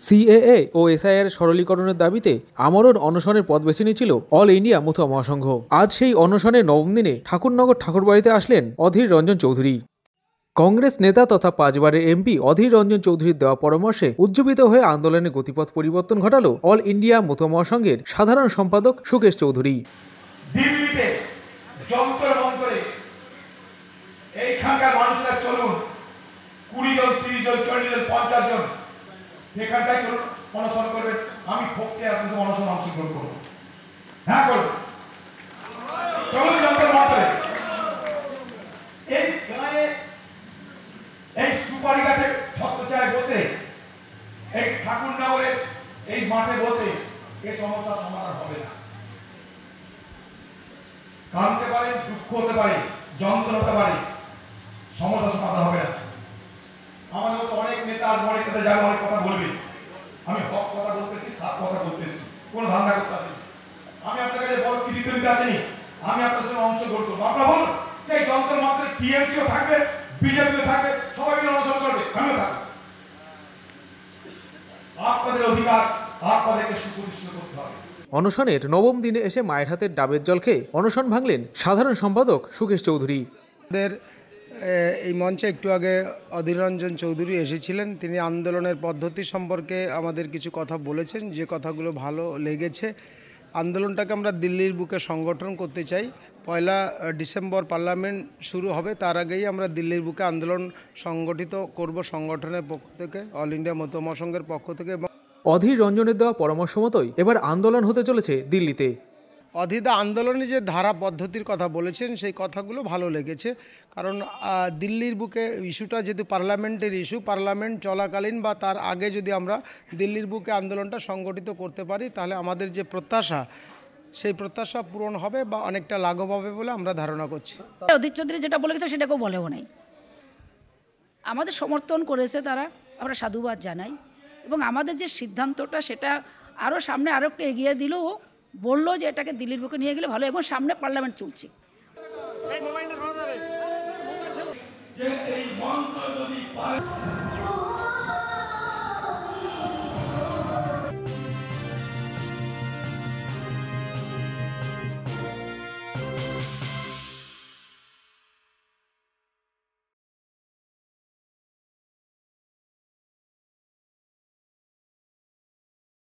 CAA ও SIR সরলীকরণের দাবিতে আমরণ অনশনের পথ বেছে নিয়েছিল অল ইন্ডিয়া মতুয়া মহাসংঘ। আজ সেই অনশনের নবম দিনে ঠাকুরনগর ঠাকুরবাড়িতে আসলেন অধীর রঞ্জন চৌধুরী। কংগ্রেস নেতা তথা ৫ বারের এমপি অধীর রঞ্জন চৌধুরীর দেওয়া পরামর্শে উজ্জীবিত হয়ে আন্দোলনের গতিপথ পরিবর্তন ঘটালো অল ইন্ডিয়া মতুয়া মহাসংঘের সাধারণ সম্পাদক সুকেশ চৌধুরী। দিল্লিতে যন্ত্র মন্ত্রে এইখানকার মানুষরা চলুন, ২০ জন, ৩০ জন, ৪০ জন, ৫০ জন এখানটায় চলুন, অনশন করবেন। আমি ভক্তি আপনাদের অনশন অংশগ্রহণ করবো। হ্যাঁ করবো, চলুন যন্ত্র মন্ত্রে। এই গায়ে এই সুপারি গাছে ছত্রছায়ায় বসে, এই ঠাকুরনগরের এই মাঠে বসে এই সমস্যার সমাধান হবে না। কাঁদতে পারে, দুঃখ হতে পারে, যন্ত্রণা হতে পারে, সমস্যার সমাধান হবে না। আমাদের তো অনেক নেতা আসবে, অনেক নেতা যাবে, অনেক কথা বলবে। আমি হক কথা বলতেছি, সাত কথা বলতেছি, কোন ধান্দা করতে আসেনি। আমি আপনার কাছে বড় কিছু দিতে আসেনি, আমি আপনার সঙ্গে অংশগ্রহণ করবো। আপনারা বলুন, সেই যন্ত্র মাত্র টিএমসিও থাকবে, বিজেপিও থাকবে, সবাই মিলে অনশন করবে, আমিও থাকবো। আপনাদের অধিকার আপনাদেরকে সুপ্রতিষ্ঠিত করতে হবে। অনশনের নবম দিনে এসে মায়ের হাতের ডাবের জল খেয়ে অনশন ভাঙলেন সাধারণ সম্পাদক সুকেশ চৌধুরী। এই মঞ্চে একটু আগে অধীর রঞ্জন চৌধুরী এসেছিলেন। তিনি আন্দোলনের পদ্ধতি সম্পর্কে আমাদের কিছু কথা বলেছেন, যে কথাগুলো ভালো লেগেছে। আন্দোলনটাকে আমরা দিল্লির বুকে সংগঠন করতে চাই। ১ ডিসেম্বর পার্লামেন্ট শুরু হবে, তার আগেই আমরা দিল্লির বুকে আন্দোলন সংগঠিত করব সংগঠনের পক্ষ থেকে, অল ইন্ডিয়া মতুয়া মহাসংঘের পক্ষ থেকে। অধীর রঞ্জনের দেওয়া পরামর্শ মতোই এবার আন্দোলন হতে চলেছে দিল্লিতে। অধীরদা আন্দোলনে যে ধারা পদ্ধতির কথা বলেছেন সেই কথাগুলো ভালো লেগেছে, কারণ দিল্লির বুকে ইস্যুটা যেহেতু পার্লামেন্টের ইস্যু, পার্লামেন্ট চলাকালীন বা তার আগে যদি আমরা দিল্লির বুকে আন্দোলনটা সংগঠিত করতে পারি, তাহলে আমাদের যে প্রত্যাশা সেই প্রত্যাশা পূরণ হবে বা অনেকটা লাঘব হবে বলে আমরা ধারণা করছি। অধীর চৌধুরী যেটা বলেছে সেটাকেও বলেও নাই, আমাদের সমর্থন করেছে তারা, আমরা সাধুবাদ জানাই। এবং আমাদের যে সিদ্ধান্তটা সেটা আরও সামনে আরও একটু এগিয়ে দিলেও বললো যে এটাকে দিল্লির বুকে নিয়ে গেলে ভালো, এবং সামনে পার্লামেন্ট চলছে।